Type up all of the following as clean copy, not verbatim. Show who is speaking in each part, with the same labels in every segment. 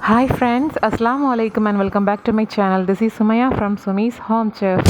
Speaker 1: Hi friends, Assalamu alaikum and welcome back to my channel. This is Sumaya from Sumi's Home Chef.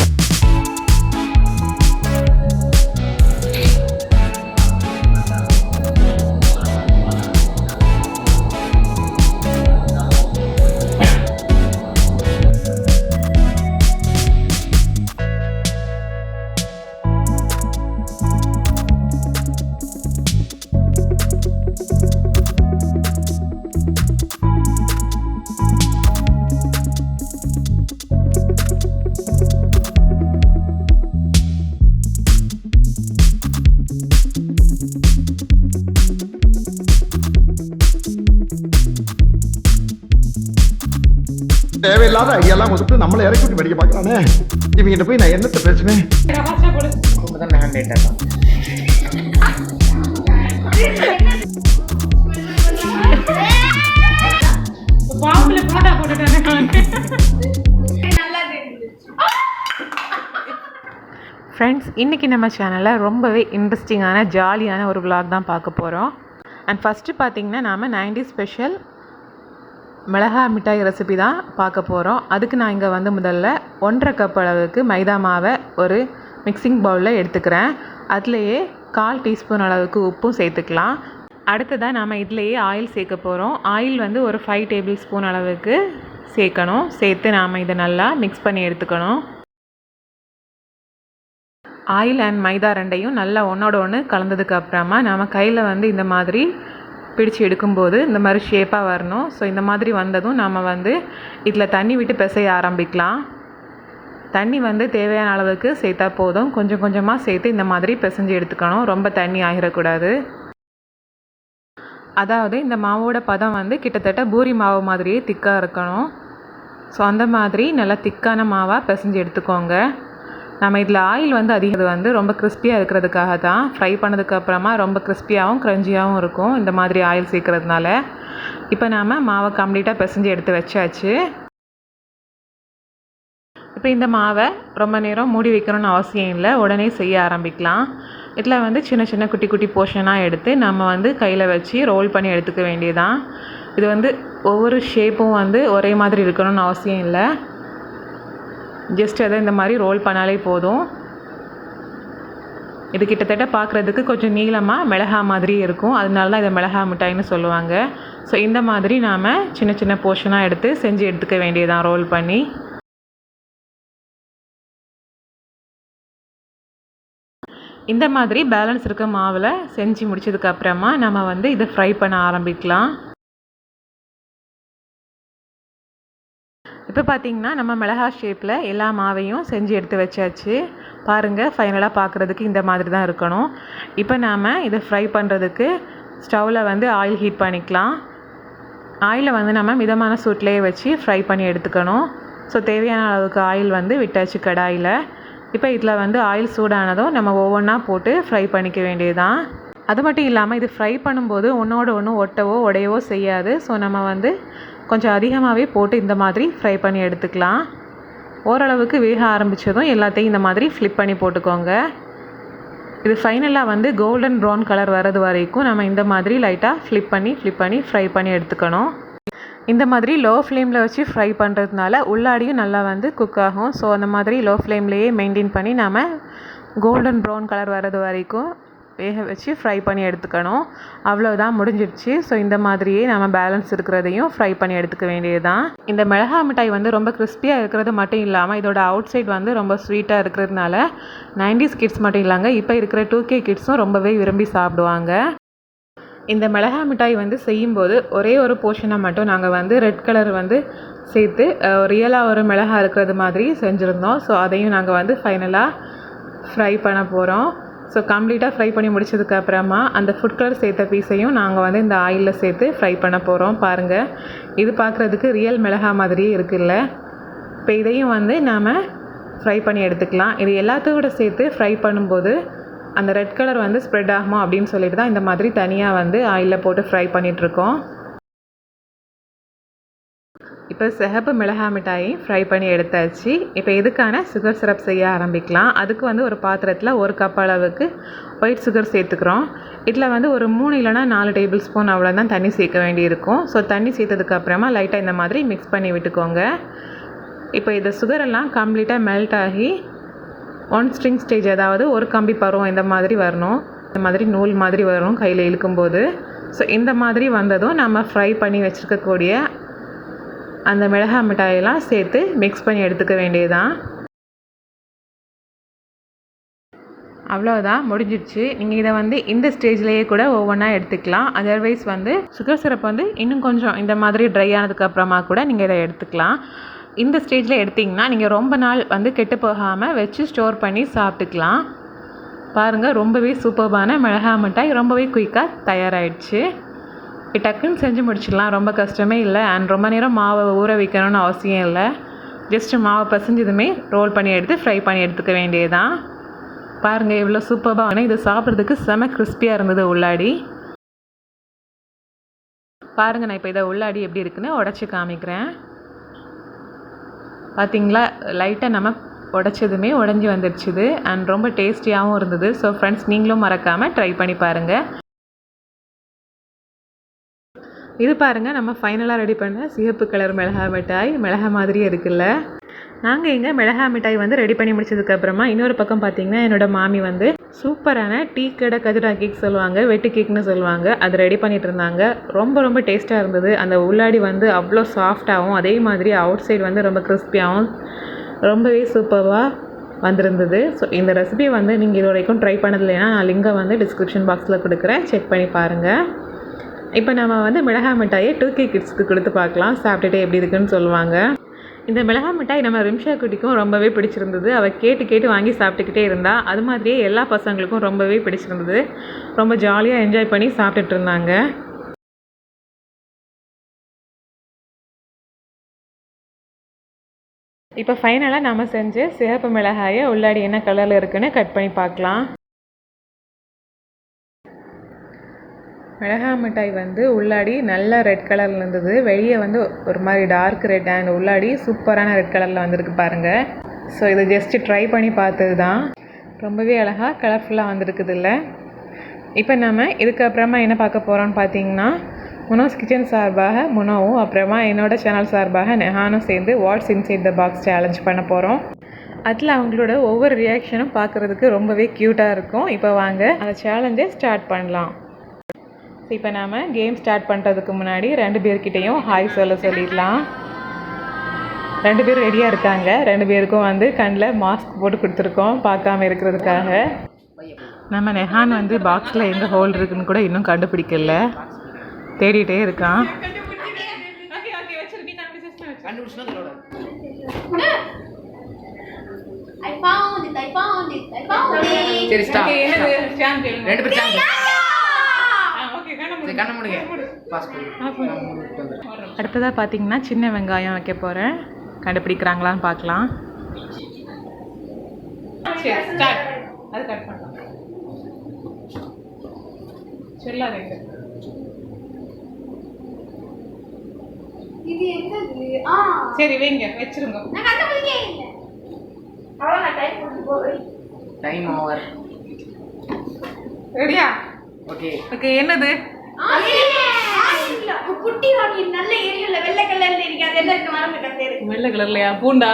Speaker 2: தேவையில்லாத ஐடியாலாம் கொடுத்து நம்மளை இறக்கி விட்டு படிக்க பார்க்கறானே. இவங்கிட்ட போய் நான் என்னத்தை பேசுவேன்?
Speaker 1: ஃப்ரெண்ட்ஸ், இன்றைக்கி நம்ம சேனலில் ரொம்பவே இன்ட்ரெஸ்டிங்கான ஜாலியான ஒரு விளாக் தான் பார்க்க போகிறோம். அண்ட் ஃபஸ்ட்டு பார்த்திங்கன்னா நாம் 90's ஸ்பெஷல் மிளகா மிட்டாய் ரெசிபி தான் பார்க்க போகிறோம். அதுக்கு நான் இங்கே வந்து முதல்ல 1.5 கப் அளவுக்கு மைதா மாவை ஒரு மிக்சிங் பவுலில் எடுத்துக்கிறேன். அதுலேயே 1/4 டீஸ்பூன் அளவுக்கு உப்பும் சேர்த்துக்கலாம். அடுத்ததாக நாம் இதுலேயே ஆயில் சேர்க்க போகிறோம். ஆயில் வந்து ஒரு 5 டேபிள் ஸ்பூன் அளவுக்கு சேர்க்கணும். சேர்த்து நாம் இதை நல்லா மிக்ஸ் பண்ணி எடுத்துக்கணும். ஆயில் அண்ட் மைதா ரெண்டையும் நல்லா ஒன்றோட ஒன்று கலந்ததுக்கு அப்புறமா நாம் கையில் வந்து இந்த மாதிரி பிடிச்சி எடுக்கும்போது இந்த மாதிரி ஷேப்பாக வரணும். ஸோ இந்த மாதிரி வந்ததும் நாம் வந்து இதில் தண்ணி விட்டு பிசைய ஆரம்பிக்கலாம். தண்ணி வந்து தேவையான அளவுக்கு சேர்த்தா போதும். கொஞ்சம் கொஞ்சமாக சேர்த்து இந்த மாதிரி பிசைஞ்சு எடுத்துக்கணும். ரொம்ப தண்ணி ஆகிடக்கூடாது. அதாவது இந்த மாவோட பதம் வந்து கிட்டத்தட்ட பூரி மாவு மாதிரியே திக்காக இருக்கணும். ஸோ அந்த மாதிரி நல்லா திக்கான மாவாக பிசைஞ்சு எடுத்துக்கோங்க. நம்ம இதில் ஆயில் வந்து அதிகம் வந்து ரொம்ப கிறிஸ்பியாக இருக்கிறதுக்காக தான். ஃப்ரை பண்ணதுக்கப்புறமா ரொம்ப கிறிஸ்பியாகவும் க்ரன்ச்சியாகவும் இருக்கும் இந்த மாதிரி ஆயில் சேர்க்குறதுனால. இப்போ நாம் மாவை கம்ப்ளீட்டாக பிசைஞ்சு எடுத்து வச்சாச்சு. இப்போ இந்த மாவை ரொம்ப நேரம் மூடி வைக்கணும்னு அவசியம் இல்லை, உடனே செய்ய ஆரம்பிக்கலாம். இதில் வந்து சின்ன சின்ன குட்டி குட்டி போர்ஷனாக எடுத்து நம்ம வந்து கையில் வச்சு ரோல் பண்ணி எடுத்துக்க வேண்டியதான். இது வந்து ஒவ்வொரு ஷேப்பும் வந்து ஒரே மாதிரி இருக்கணும்னு அவசியம் இல்லை. ஜஸ்ட் அதை இந்த மாதிரி ரோல் பண்ணாலே போதும். இது கிட்டத்தட்ட பார்க்குறதுக்கு கொஞ்சம் நீளமாக மிளகா மாதிரி இருக்கும். அதனால தான் இதை மிளகா மிட்டாய்னு சொல்லுவாங்க. ஸோ இந்த மாதிரி நாம் சின்ன சின்ன போர்ஷனாக எடுத்து செஞ்சு எடுத்துக்க வேண்டியதான் ரோல் பண்ணி. இந்த மாதிரி பேலன்ஸ் இருக்க மாவில் செஞ்சு முடிச்சதுக்கப்புறமா நம்ம வந்து இதை ஃப்ரை பண்ண ஆரம்பிக்கலாம். இப்போ பார்த்திங்கன்னா நம்ம மிளகா ஷேப்பில் எல்லா மாவையும் செஞ்சு எடுத்து வச்சாச்சு. பாருங்கள், ஃபைனலாக பார்க்குறதுக்கு இந்த மாதிரி தான் இருக்கணும். இப்போ நாம் இதை ஃப்ரை பண்ணுறதுக்கு ஸ்டவ்வில் வந்து ஆயில் ஹீட் பண்ணிக்கலாம். ஆயிலை வந்து நம்ம மிதமான சூட்லேயே வச்சு ஃப்ரை பண்ணி எடுத்துக்கணும். ஸோ தேவையான அளவுக்கு ஆயில் வந்து விட்டாச்சு கடாயில். இப்போ இதில் வந்து ஆயில் சூடானதும் நம்ம ஒவ்வொன்றா போட்டு ஃப்ரை பண்ணிக்க வேண்டியதுதான். அது மட்டும் இல்லாமல் இது ஃப்ரை பண்ணும்போது ஒன்றோடு ஒன்று ஒட்டவோ உடையவோ செய்யாது. ஸோ நம்ம வந்து கொஞ்சம் அதிகமாகவே போட்டு இந்த மாதிரி ஃப்ரை பண்ணி எடுத்துக்கலாம். ஓரளவுக்கு வேக ஆரம்பித்ததும் எல்லாத்தையும் இந்த மாதிரி ஃப்ளிப் பண்ணி போட்டுக்கோங்க. இது ஃபைனலாக வந்து கோல்டன் ப்ரௌன் கலர் வர்றது வரைக்கும் நம்ம இந்த மாதிரி லைட்டாக ஃப்ளிப் பண்ணி ஃப்ரை பண்ணி எடுத்துக்கணும். இந்த மாதிரி லோ ஃப்ளேமில் வச்சு ஃப்ரை பண்ணுறதுனால உள்ளாடியும் நல்லா வந்து குக் ஆகும். ஸோ அந்த மாதிரி லோ ஃப்ளேம்லேயே மெயின்டைன் பண்ணி நாம் கோல்டன் ப்ரௌன் கலர் வர்றது வரைக்கும் வேக வச்சு ஃப்ரை பண்ணி எடுத்துக்கணும். அவ்வளோதான், முடிஞ்சிடுச்சு. ஸோ இந்த மாதிரியே நம்ம பேலன்ஸ் இருக்கிறதையும் ஃப்ரை பண்ணி எடுத்துக்க வேண்டியது தான். இந்த மிளகா மிட்டாய் வந்து ரொம்ப கிறிஸ்பியாக இருக்கிறது மட்டும் இல்லாமல் இதோட அவுட் சைட் வந்து ரொம்ப ஸ்வீட்டாக இருக்கிறதுனால 90's கிட்ஸ் மட்டும் இல்லைங்க, இப்போ இருக்கிற 2K கிட்ஸும் ரொம்பவே விரும்பி சாப்பிடுவாங்க. இந்த மிளகா மிட்டாய் வந்து செய்யும்போது ஒரே ஒரு போர்ஷனை மட்டும் நாங்கள் வந்து ரெட் கலர் வந்து சேர்த்து ரியலாக ஒரு மிளகா இருக்கிறது மாதிரி செஞ்சுருந்தோம். ஸோ அதையும் நாங்கள் வந்து ஃபைனலாக ஃப்ரை பண்ண போகிறோம். ஸோ கம்ப்ளீட்டாக ஃப்ரை பண்ணி முடிச்சதுக்கப்புறமா அந்த ஃபுட் கலர் சேர்த்த பீஸையும் நாங்கள் வந்து இந்த ஆயிலில் சேர்த்து ஃப்ரை பண்ண போகிறோம். பாருங்கள், இது பார்க்குறதுக்கு ரியல் மிளகா மாதிரியே இருக்குல்ல. இப்போ இதையும் வந்து நாம் ஃப்ரை பண்ணி எடுத்துக்கலாம். இது எல்லாத்தோட சேர்த்து ஃப்ரை பண்ணும்போது அந்த ரெட் கலர் வந்து ஸ்ப்ரெட் ஆகுமா அப்படின்னு சொல்லிட்டு தான் இந்த மாதிரி தனியாக வந்து ஆயிலில் போட்டு ஃப்ரை பண்ணிகிட்ருக்கோம். இப்போ சிகப்பு மிளகாய் மிட்டாயை ஃப்ரை பண்ணி எடுத்தாச்சு. இப்போ இதுக்கான சுகர் சிரப் செய்ய ஆரம்பிக்கலாம். அதுக்கு வந்து ஒரு பாத்திரத்தில் 1 கப் அளவுக்கு ஒயிட் சுகர் சேர்த்துக்கிறோம். இதில் வந்து ஒரு 3 இல்லைனா 4 டேபிள் ஸ்பூன் அவ்வளோதான் தண்ணி சேர்க்க வேண்டியிருக்கும். ஸோ தண்ணி சேர்த்ததுக்கப்புறமா லைட்டாக இந்த மாதிரி மிக்ஸ் பண்ணி விட்டுக்கோங்க. இப்போ இந்த சுகரெல்லாம் கம்ப்ளீட்டாக மெல்ட் ஆகி 1 ஸ்ட்ரிங் ஸ்டேஜ், அதாவது ஒரு கம்பி பருவம் இந்த மாதிரி வரணும். இந்த மாதிரி நூல் மாதிரி வரும் கையில் இழுக்கும்போது. ஸோ இந்த மாதிரி வந்ததும் நம்ம ஃப்ரை பண்ணி வச்சுருக்கக்கூடிய அந்த மிளகாய் மிட்டாயெல்லாம் சேர்த்து மிக்ஸ் பண்ணி எடுத்துக்க வேண்டியதுதான். அவ்வளோதான், முடிஞ்சிடுச்சு. நீங்கள் இதை வந்து இந்த ஸ்டேஜ்லேயே கூட ஒவ்வொன்றா எடுத்துக்கலாம். அதர்வைஸ் வந்து சுகர் சிரப் வந்து இன்னும் கொஞ்சம் இந்த மாதிரி ட்ரை ஆனதுக்கப்புறமா கூட நீங்கள் இதை எடுத்துக்கலாம். இந்த ஸ்டேஜில் எடுத்திங்கன்னா நீங்கள் ரொம்ப நாள் வந்து கெட்டு போகாமல் வச்சு ஸ்டோர் பண்ணி சாப்பிட்டுக்கலாம். பாருங்கள், ரொம்பவே சூப்பர்பான மிளகாய் மிட்டாய் ரொம்பவே குயிக்காக தயாராகிடுச்சு. டக்குன்னு செஞ்சு முடிச்சிடலாம், ரொம்ப கஷ்டமே இல்லை. அண்ட் ரொம்ப நேரம் மாவை ஊற வைக்கணும்னு அவசியம் இல்லை. ஜஸ்ட்டு மாவை பசஞ்சதுமே ரோல் பண்ணி எடுத்து ஃப்ரை பண்ணி எடுத்துக்க வேண்டியதுதான். பாருங்கள் எவ்வளோ சூப்பராக, இது சாப்பிட்றதுக்கு செம கிறிஸ்பியாக இருந்தது உள்ளாடி. பாருங்கள், நான் இப்போ இதை உள்ளாடி எப்படி இருக்குன்னு உடச்சி காமிக்கிறேன். பார்த்திங்களா, லைட்டாக நம்ம உடச்சதுமே உடஞ்சி வந்துடுச்சுது. அண்ட் ரொம்ப டேஸ்டியாகவும் இருந்தது. ஸோ ஃப்ரெண்ட்ஸ், நீங்களும் மறக்காமல் ட்ரை பண்ணி பாருங்கள். இது பாருங்கள், நம்ம ஃபைனலாக ரெடி பண்ண சிவப்பு கலர் மிளகாய் மிட்டாய். மிளகாய் மாதிரியே இருக்குல்ல. நாங்கள் இங்கே மிளகாய் மிட்டாய் வந்து ரெடி பண்ணி முடிச்சதுக்கப்புறமா இன்னொரு பக்கம் பார்த்திங்கன்னா என்னோடய மாமி வந்து சூப்பரான டீ கடை கஜரா கேக் சொல்லுவாங்க, வெட்டு கேக்னு சொல்லுவாங்க, அது ரெடி பண்ணிகிட்டு இருந்தாங்க. ரொம்ப ரொம்ப டேஸ்ட்டாக இருந்தது. அந்த உள்ளாடி வந்து அவ்வளோ சாஃப்டாகவும் அதே மாதிரி அவுட் சைடு வந்து ரொம்ப கிறிஸ்பியாகவும் ரொம்பவே சூப்பராக வந்திருந்தது. ஸோ இந்த ரெசிபி வந்து நீங்கள் இது வரைக்கும் ட்ரை பண்ணதில்லைன்னா நான் லிங்கை வந்து டிஸ்கிரிப்ஷன் பாக்ஸில் கொடுக்குறேன், செக் பண்ணி பாருங்கள். இப்போ நம்ம வந்து மிளகாய் மிட்டாயை 2K கிட்ஸ்க்கு கொடுத்து பார்க்கலாம், சாப்பிட்டுட்டு எப்படி இருக்குன்னு சொல்லுவாங்க. இந்த மிளகாய் மிட்டாய் நம்ம ரிம்ஷா குட்டிக்கும் ரொம்பவே பிடிச்சிருந்தது. அவள் கேட்டு கேட்டு வாங்கி சாப்பிட்டுக்கிட்டே இருந்தா. அது மாதிரியே எல்லா பசங்களுக்கும் ரொம்பவே பிடிச்சிருந்தது. ரொம்ப ஜாலியாக என்ஜாய் பண்ணி சாப்பிட்டுட்டு இருந்தாங்க. இப்போ ஃபைனலாக நம்ம செஞ்ச சிவப்பு மிளகாயை உள்ளாடி என்ன கலரில் இருக்குன்னு கட் பண்ணி பார்க்கலாம். மிளகாய் மிட்டாய் வந்து உள்ளாடி நல்ல ரெட் கலரில் இருந்தது. வெளியே வந்து ஒரு மாதிரி டார்க் ரெட், அண்ட் உள்ளாடி சூப்பரான ரெட் கலரில் வந்திருக்கு பாருங்கள். ஸோ இது ஜஸ்ட்டு ட்ரை பண்ணி பார்த்தது தான். ரொம்பவே அழகாக கலர்ஃபுல்லாக வந்திருக்குது இல்லை. இப்போ நம்ம இதுக்கப்புறமா என்ன பார்க்க போகிறோம்னு பார்த்தீங்கன்னா, முனோஸ் கிச்சன் சார்பாக முனோவும் அப்புறமா என்னோடய சேனல் சார்பாக நெஹானும் சேர்ந்து watts inside the box challenge பண்ண போகிறோம். அதில் அவங்களோட ஒவ்வொரு ரியாக்ஷனும் பார்க்குறதுக்கு ரொம்பவே க்யூட்டாக இருக்கும். இப்போ வாங்க அந்த சேலஞ்சை ஸ்டார்ட் பண்ணலாம். இப்போ நாம் கேம் ஸ்டார்ட் பண்ணுறதுக்கு முன்னாடி 2 பேர்கிட்டையும் ஹாய் சொல்லிடலாம். 2 பேரும் ரெடியாக இருக்காங்க. 2 பேருக்கும் வந்து கண்ணில் மாஸ்க் போட்டு கொடுத்துருக்கோம் பார்க்காம இருக்கிறதுக்காக. நம்ம நெஹான் வந்து பாக்ஸில் எங்கே ஹோல் இருக்குன்னு கூட இன்னும் கண்டுபிடிக்கல, தேடிட்டே இருக்கான். அடுத்ததாக பார்த்தீங்கன்னா சின்ன வெங்காயம் வைக்க போகிறேன். கண்டுபிடிக்கிறாங்களான்னு பார்க்கலாம். சரி வைங்க, வச்சிருங்க. Time over. ரெடியா? Okay okay. என்னது? குட்டி ஆனியன் நல்ல ஏரியால வெள்ளை கலர்ல இருக்கு. அது என்ன இருக்கு? மறந்துட்ட பேரு. வெள்ளை கலர்லயா? பூண்டா?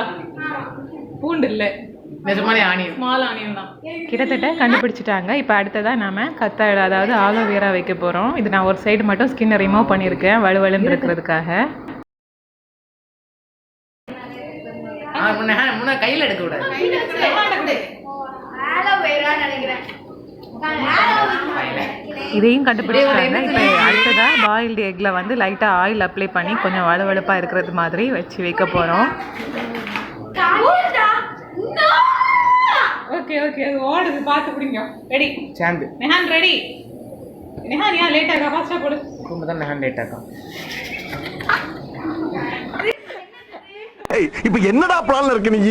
Speaker 1: பூண்டு இல்ல, நிஜமான ஆனியன், ஸ்மால் ஆனியன் தான். கிட்டத்தட்ட கண்டுபிடிச்சிட்டாங்க. இப்போ அடுத்ததாக நாம கத்தாழை, அதாவது ஆலோவேரா வைக்க போகிறோம். இது நான் ஒரு சைடு மட்டும் ஸ்கின்னை ரிமூவ் பண்ணியிருக்கேன் வலுவலுன்னு இருக்கிறதுக்காக. கையில் எடுக்க கூடாது. இதையும் கண்டுபிடிச்சாங்க. இப்போ அடுத்ததாக பாயில்டு எக்கில் வந்து லைட்டாக ஆயில் அப்ளை பண்ணி கொஞ்சம் வலுவலுப்பாக இருக்கிறது மாதிரி வச்சு வைக்க போகிறோம். ஓகே ஓகே, அது ஓடுது, பார்த்து பிடிங்க. ரெடி சாந்து. நெஹான் ரெடி. நெஹான் ஏன் லேட் ஆகா? ஃபாஸ்ட்டாக போடு. இப்போ தான் நெஹான் லேட் ஆகா.
Speaker 2: ஏய், இப்போ என்னடா பிளான்ல இருக்கு நீ?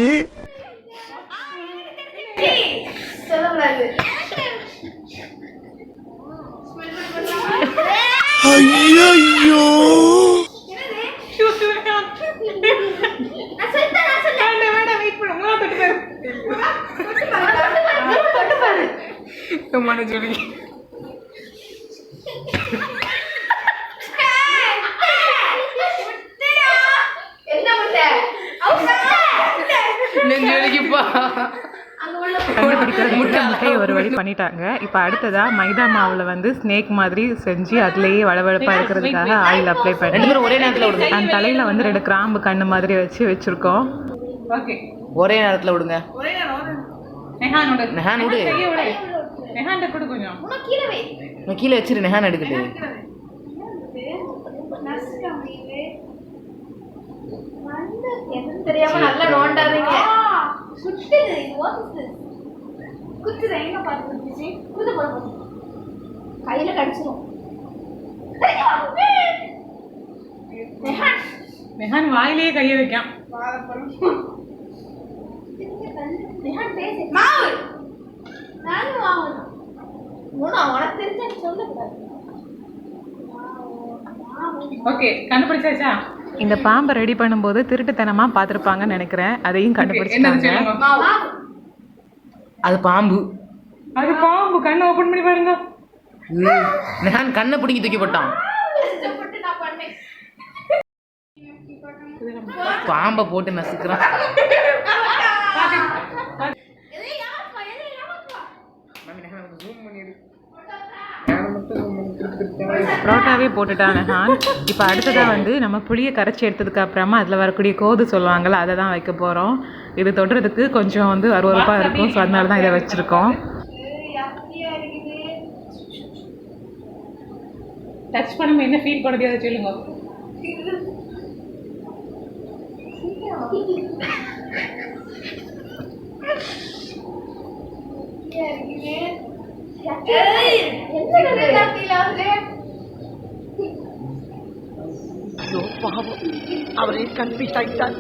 Speaker 2: சொல்லக்கூடாது. ஐயோ
Speaker 1: மானு சொல்லி
Speaker 2: முட்டை ஒரு வழி பண்ணிட்டாங்க. இப்போ அடுத்ததா மைதா மாவுல வந்து ஸ்னேக் மாதிரி செஞ்சு அதுலயே வளவளப்பா இருக்கிறதுக்காக ஆயில் அப்ளை பண்ணி
Speaker 1: ஒரே நேரத்துல விடுங்க.
Speaker 2: அந்த தலையில வந்து 2 கிராம்பு கண்ணு மாதிரி வச்சிருக்கோம்.
Speaker 1: ஓகே ஒரே நேரத்துல விடுங்க. நெஹான் விடு. நெஹான் கொடு கொஞ்சம். நான் கீழே வச்சிரு. நெஹான் எடுக்கட்டு.
Speaker 3: தெரியாம நல்லா நோண்டாதீங்க. சுட்டுது. குத்துது எங்க பாத்துச்சு? குத்து போட போடு. கையில கடிச்சிரும்.
Speaker 1: நெஹான் வாயிலே கைய வைக்கான்.
Speaker 3: நெஹான் பேசு. மாவு. நானும் மாவு. முனோ உனக்கு தெரிஞ்சா சொல்லக்கூடாது.
Speaker 1: ஓகே கண்டுபிடிச்சாச்சா?
Speaker 2: இந்த பாம்பை ரெடி பண்ணும்போது திருட்டுத்தனமா பார்த்துருப்பாங்கன்னு நினைக்கிறேன். அதையும் கண்டுபிடிச்சிட்டாங்க.
Speaker 1: அது பாம்பு. அது பாம்பு. கண்ணை ஓபன் பண்ணி பாருங்க. நான் கண்ணை பிடிங்கி தூக்கி போட்டான். பாம்பை போட்டு நசுக்கிறான்.
Speaker 2: புரோட்டாவே போட்டுட்டான் நெஹான். இப்போ அடுத்ததாக வந்து நம்ம புளியை கரைச்சி எடுத்ததுக்கு அப்புறமா அதில் வரக்கூடிய கோது சொல்லுவாங்கள்ல, அதை தான் வைக்க போகிறோம். இது தொடுறதுக்கு கொஞ்சம் வந்து அருவருப்பாக இருக்கும். ஸோ அதனால தான் இதை வச்சுருக்கோம்.
Speaker 1: டச் பண்ண என்ன ஃபீல் பண்ணுறது அதை சொல்லுங்க.
Speaker 2: அவரே கன்ஃபியூஸ் ஆகிட்டார்.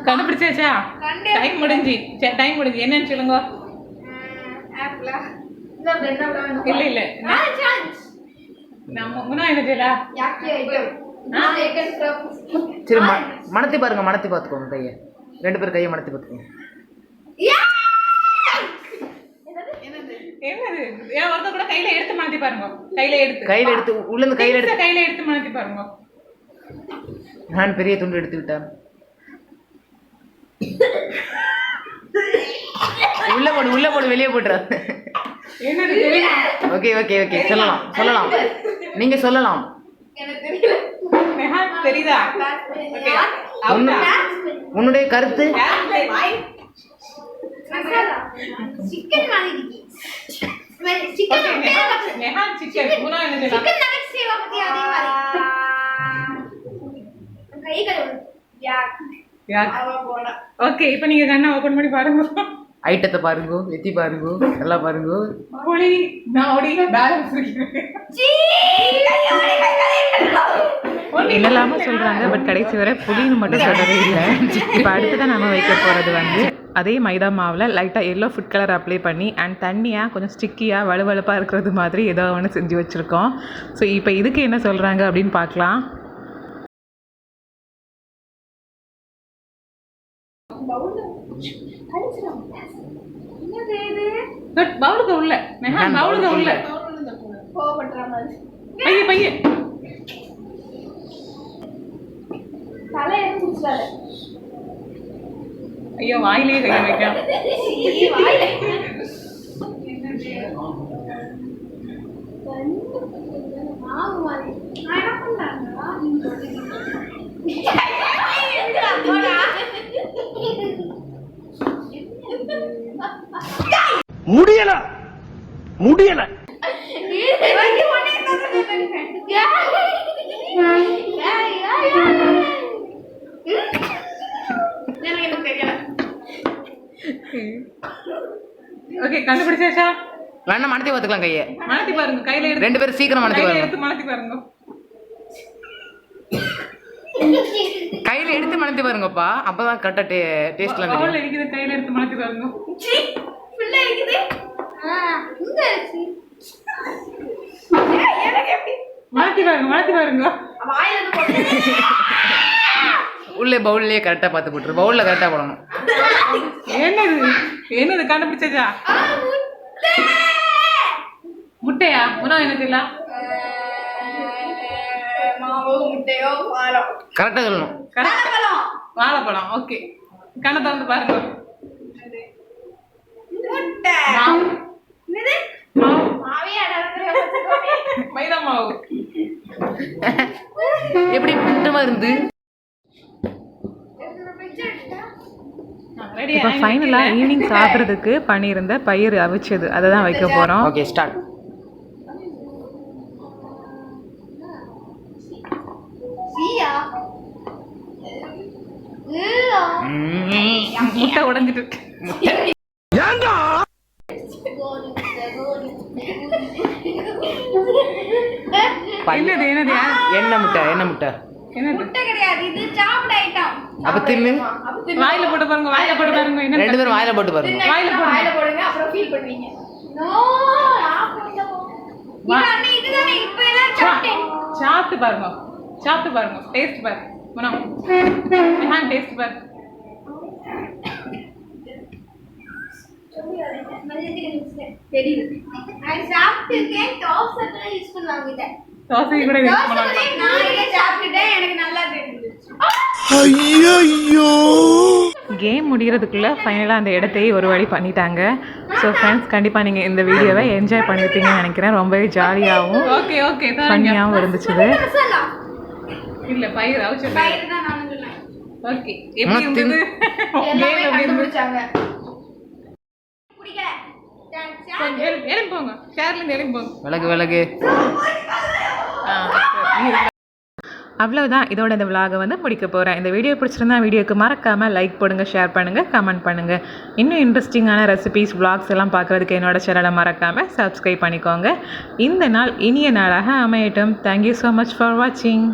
Speaker 1: கண்டுபிடிச்சாச்சா? டைம் முடிஞ்சு என்னன்னு சொல்லுங்க. இல்ல இல்ல நம்ம முன்னா என்ன செய்யலா?
Speaker 4: சரி மணத்தி பாருங்க. மணத்தி பார்த்துக்கோங்க கையை. 2 பேர் கையை மணத்தி பார்த்துக்கோங்க.
Speaker 1: கூட கையில எடுத்து மாத்தி பாருங்க. கையில எடுத்து
Speaker 4: உள்ள கையில
Speaker 1: எடுத்து மாத்தி பாருங்க.
Speaker 4: நான் பெரிய துண்டு எடுத்து விட்டேன். உள்ள போடு வெளியே போட்டுற. ஓகே ஓகே ஓகே சொல்லலாம். நீங்க சொல்லலாம்.
Speaker 1: தெரியுதா?
Speaker 4: உன்னுடைய கருத்து.
Speaker 1: ஓகே இப்போ நீங்க கண்ணை ஓபன் பண்ணி பாருங்க.
Speaker 4: ஐட்டத்தை பாருங்க. எத்தி பாருங்க. எல்லாம் பாருங்க.
Speaker 1: புளி நாடி பேலன்ஸ்
Speaker 2: என்னெல்லாமோ சொல்கிறாங்க. பட் கடைசி வரை புளின்னு மட்டும் சொல்லவே இல்லை. இப்போ அடுத்ததான் நம்ம வைக்க போகிறது வந்து அதே மைதா மாவில் லைட்டாக எல்லோ ஃபுட் கலர் அப்ளை பண்ணி அண்ட் தண்ணியாக கொஞ்சம் ஸ்டிக்கியாக வலுவலுப்பாக இருக்கிறது மாதிரி ஏதோ ஒன்று செஞ்சு வச்சுருக்கோம். ஸோ இப்போ இதுக்கு என்ன சொல்கிறாங்க அப்படின்னு பார்க்கலாம்.
Speaker 1: பவுலுக்கு உள்ள பவுலுக்கு உள்ள பைய ஐயோ வாயிலே கைய வைക്കാം.
Speaker 2: முடியல
Speaker 1: ஓகே கண்டுபிடிச்சாச்சா?
Speaker 4: வேணா மணத்தி பார்த்துக்கலாம். கையை
Speaker 1: மணத்தி பாருங்க. கையில எடுத்து
Speaker 4: 2 பேரும் சீக்கிரம் மணத்தி பாருங்க.
Speaker 1: மணத்தி பாருங்க.
Speaker 4: கையில எடுத்து மணத்தி பாருங்கப்பா. அப்பதான் கரெக்டா டேஸ்ட்லாம்
Speaker 1: தெரியும். இருக்குது கையில எடுத்து மணத்தி பாருங்க.
Speaker 3: ஃபுல்லா இருக்குது. இங்க இருக்கு. எனக்கு எப்படி
Speaker 1: மணத்தி பாருங்க.
Speaker 3: வாயில இருந்து போடு.
Speaker 4: உள்ளே பவுல்லையே கரெக்டாக பார்த்து போட்டுரு. பவுலில் கரெக்டாக போடணும்.
Speaker 2: என்னது கண்டுபிடிச்சதா? முட்டையா? முனோ என்ன தெரியல.
Speaker 3: முட்டையோ பழம்.
Speaker 4: கரெக்டாக சொல்லணும்.
Speaker 2: வாழைப்பழம். ஓகே, கண்ணை திறந்து பாருங்க.
Speaker 3: முட்டை.
Speaker 2: மைதா மாவு.
Speaker 4: எப்படி முட்டமா இருந்து?
Speaker 2: இப்போ ஃபைனலாக ஈவினிங் சாப்பிட்றதுக்கு பண்ணியிருந்த பயிர் அவிச்சது அதை தான் வைக்க போகிறோம்.
Speaker 4: Okay, start.
Speaker 2: முட்டை உடைஞ்சிட்டு என்னது என்னது?
Speaker 4: என்ன முட்டை? என்ன முட்டை?
Speaker 3: முட்டை கிடையாது, இது சாப்பிட ஐட்டம்.
Speaker 4: அப்ப தின்னு.
Speaker 2: வாயில போட்டு பாருங்க, வாயில போட்டு பாருங்க. என்ன
Speaker 4: ரெண்டு பேரும் வாயில போட்டு பாருங்க.
Speaker 3: வாயில போடுங்க, அப்புறம் ஃபீல் பண்ணுவீங்க. நோ, இதுதானே இப்ப எல்லாம் சாப்பிட்டேன்.
Speaker 2: சாப்பிட்டு பாருங்க, சாப்பிட்டு பாருங்க, டேஸ்ட் பாருங்க. முனோ டேஸ்ட் பாருங்க.
Speaker 3: தெரியுது. நான் சாப்பிட்டுருக்கேன். தோசை கூட யூஸ் பண்ணுவாங்க இதை.
Speaker 2: தோசை கூட யூஸ் பண்ணுவாங்க.
Speaker 3: நான் இதை சாப்பிட்டுட்டேன், எனக்கு நல்லா தெரியுது.
Speaker 1: ஐயோ
Speaker 2: கேம் முடிகிறதுக்குள்ளே ஃபைனலாக அந்த இடத்தையே ஒரு வழி பண்ணிட்டாங்க. ஸோ ஃப்ரெண்ட்ஸ், கண்டிப்பாக நீங்கள் இந்த வீடியோவை என்ஜாய் பண்ணியிருப்பீங்கன்னு நினைக்கிறேன். ரொம்பவே ஜாலியாகவும்
Speaker 3: ஓகே ஓகே
Speaker 2: ஃபன்னியாகவும் இருந்துச்சு.
Speaker 3: இல்லை பயிர் அவிச்ச பயிர் தான் நான் சொன்னேன். ஓகே, எப்படி இருந்தது? எல்லாமே கண்டுபிடிச்சாங்க. பிடிக்கல.
Speaker 2: எழும்பி போங்க, சேர்லேருந்து எழும்பி போங்க.
Speaker 4: விலகு விலகு.
Speaker 2: அவ்வளோதான், இதோட இந்த விலாகை வந்து முடிக்க போகிறேன். இந்த வீடியோ பிடிச்சிருந்தா வீடியோக்கு மறக்காமல் லைக் போடுங்க, ஷேர் பண்ணுங்கள், கமெண்ட் பண்ணுங்கள். இன்னும் இன்ட்ரெஸ்டிங்கான ரெசிபீஸ், vlogs எல்லாம் பார்க்குறதுக்கு என்னோட சேனலை மறக்காமல் சப்ஸ்கிரைப் பண்ணிக்கோங்க. இந்த நாள் இனிய நாளாக அமையட்டும். தேங்க்யூ ஸோ மச் ஃபார் வாட்சிங்.